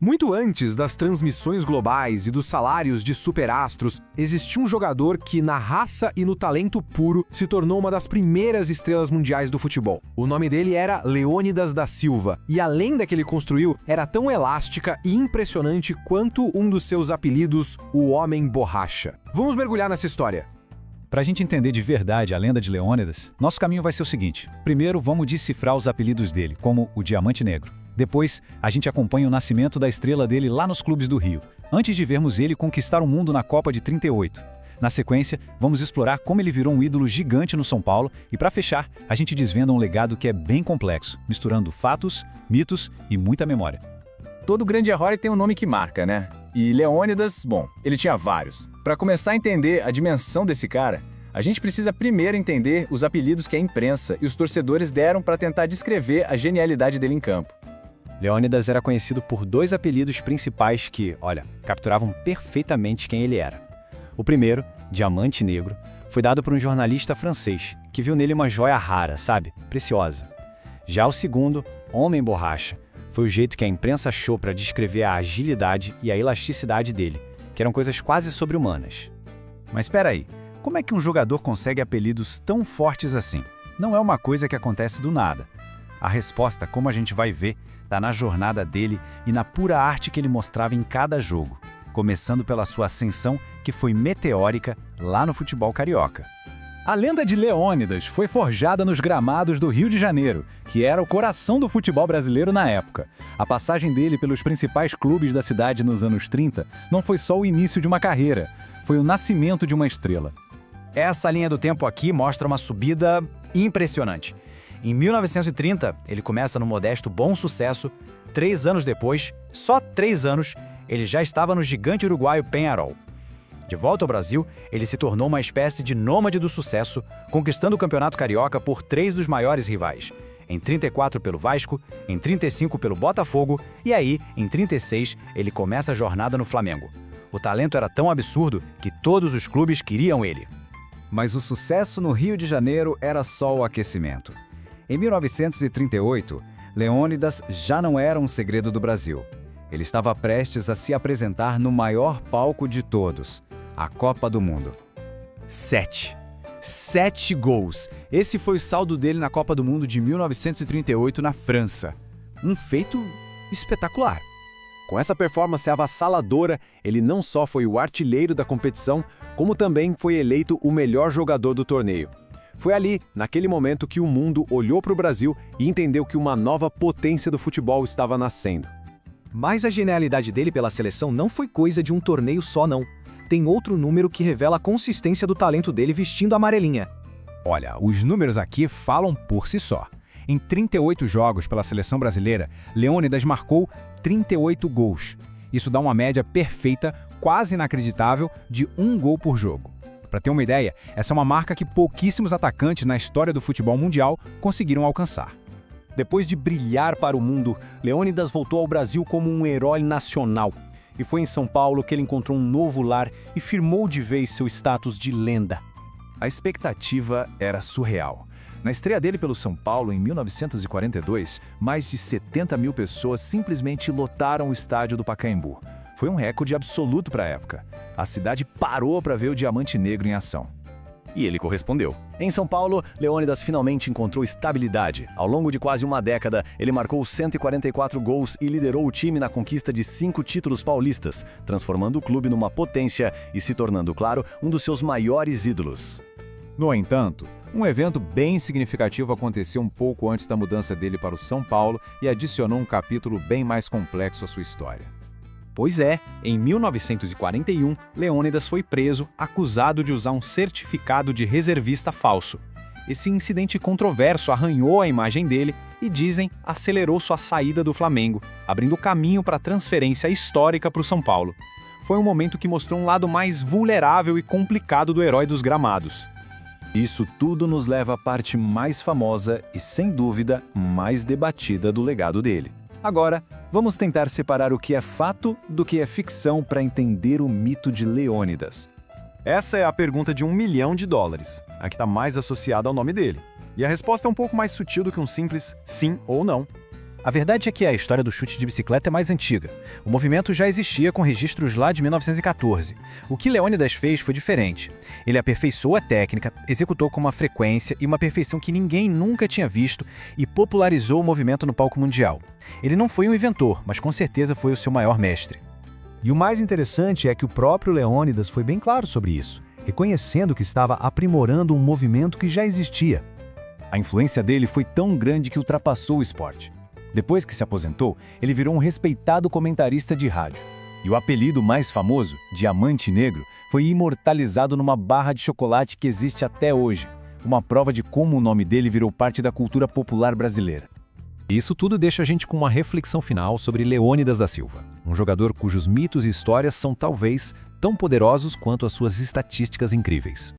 Muito antes das transmissões globais e dos salários de superastros, existia um jogador que, na raça e no talento puro, se tornou uma das primeiras estrelas mundiais do futebol. O nome dele era Leônidas da Silva, e a lenda que ele construiu era tão elástica e impressionante quanto um dos seus apelidos, o Homem Borracha. Vamos mergulhar nessa história. Para a gente entender de verdade a lenda de Leônidas, nosso caminho vai ser o seguinte. Primeiro, vamos decifrar os apelidos dele, como o Diamante Negro. Depois, a gente acompanha o nascimento da estrela dele lá nos clubes do Rio, antes de vermos ele conquistar o mundo na Copa de 38. Na sequência, vamos explorar como ele virou um ídolo gigante no São Paulo e, para fechar, a gente desvenda um legado que é bem complexo, misturando fatos, mitos e muita memória. Todo grande herói tem um nome que marca, né? E Leônidas, bom, ele tinha vários. Para começar a entender a dimensão desse cara, a gente precisa primeiro entender os apelidos que a imprensa e os torcedores deram para tentar descrever a genialidade dele em campo. Leônidas era conhecido por dois apelidos principais que, capturavam perfeitamente quem ele era. O primeiro, Diamante Negro, foi dado por um jornalista francês, que viu nele uma joia rara, sabe? Preciosa. Já o segundo, Homem Borracha, foi o jeito que a imprensa achou para descrever a agilidade e a elasticidade dele, que eram coisas quase sobre-humanas. Mas espera aí, como é que um jogador consegue apelidos tão fortes assim? Não é uma coisa que acontece do nada. A resposta, como a gente vai ver, está na jornada dele e na pura arte que ele mostrava em cada jogo, começando pela sua ascensão, que foi meteórica lá no futebol carioca. A lenda de Leônidas foi forjada nos gramados do Rio de Janeiro, que era o coração do futebol brasileiro na época. A passagem dele pelos principais clubes da cidade nos anos 30 não foi só o início de uma carreira, foi o nascimento de uma estrela. Essa linha do tempo aqui mostra uma subida impressionante. Em 1930, ele começa no modesto Bom Sucesso. 3 anos depois, só 3 anos, ele já estava no gigante uruguaio Peñarol. De volta ao Brasil, ele se tornou uma espécie de nômade do sucesso, conquistando o Campeonato Carioca por 3 dos maiores rivais. Em 34 pelo Vasco, em 35 pelo Botafogo e aí, em 36, ele começa a jornada no Flamengo. O talento era tão absurdo que todos os clubes queriam ele. Mas o sucesso no Rio de Janeiro era só o aquecimento. Em 1938, Leônidas já não era um segredo do Brasil. Ele estava prestes a se apresentar no maior palco de todos, a Copa do Mundo. 7 gols. Esse foi o saldo dele na Copa do Mundo de 1938 na França. Um feito espetacular. Com essa performance avassaladora, ele não só foi o artilheiro da competição, como também foi eleito o melhor jogador do torneio. Foi ali, naquele momento, que o mundo olhou para o Brasil e entendeu que uma nova potência do futebol estava nascendo. Mas a genialidade dele pela seleção não foi coisa de um torneio só, não. Tem outro número que revela a consistência do talento dele vestindo a amarelinha. Olha, os números aqui falam por si só. Em 38 jogos pela seleção brasileira, Leônidas marcou 38 gols. Isso dá uma média perfeita, quase inacreditável, de 1 gol por jogo. Para ter uma ideia, essa é uma marca que pouquíssimos atacantes na história do futebol mundial conseguiram alcançar. Depois de brilhar para o mundo, Leônidas voltou ao Brasil como um herói nacional. E foi em São Paulo que ele encontrou um novo lar e firmou de vez seu status de lenda. A expectativa era surreal. Na estreia dele pelo São Paulo, em 1942, mais de 70 mil pessoas simplesmente lotaram o estádio do Pacaembu. Foi um recorde absoluto para a época. A cidade parou para ver o Diamante Negro em ação. E ele correspondeu. Em São Paulo, Leônidas finalmente encontrou estabilidade. Ao longo de quase uma década, ele marcou 144 gols e liderou o time na conquista de 5 títulos paulistas, transformando o clube numa potência e se tornando, claro, um dos seus maiores ídolos. No entanto, um evento bem significativo aconteceu um pouco antes da mudança dele para o São Paulo e adicionou um capítulo bem mais complexo à sua história. Pois é, em 1941, Leônidas foi preso, acusado de usar um certificado de reservista falso. Esse incidente controverso arranhou a imagem dele e, dizem, acelerou sua saída do Flamengo, abrindo caminho para a transferência histórica para o São Paulo. Foi um momento que mostrou um lado mais vulnerável e complicado do herói dos gramados. Isso tudo nos leva à parte mais famosa e, sem dúvida, mais debatida do legado dele. Agora, vamos tentar separar o que é fato do que é ficção para entender o mito de Leônidas. Essa é a pergunta de $1 milhão, a que está mais associada ao nome dele. E a resposta é um pouco mais sutil do que um simples sim ou não. A verdade é que a história do chute de bicicleta é mais antiga. O movimento já existia com registros lá de 1914. O que Leônidas fez foi diferente. Ele aperfeiçoou a técnica, executou com uma frequência e uma perfeição que ninguém nunca tinha visto e popularizou o movimento no palco mundial. Ele não foi um inventor, mas com certeza foi o seu maior mestre. E o mais interessante é que o próprio Leônidas foi bem claro sobre isso, reconhecendo que estava aprimorando um movimento que já existia. A influência dele foi tão grande que ultrapassou o esporte. Depois que se aposentou, ele virou um respeitado comentarista de rádio. E o apelido mais famoso, Diamante Negro, foi imortalizado numa barra de chocolate que existe até hoje. Uma prova de como o nome dele virou parte da cultura popular brasileira. Isso tudo deixa a gente com uma reflexão final sobre Leônidas da Silva, um jogador cujos mitos e histórias são talvez tão poderosos quanto as suas estatísticas incríveis.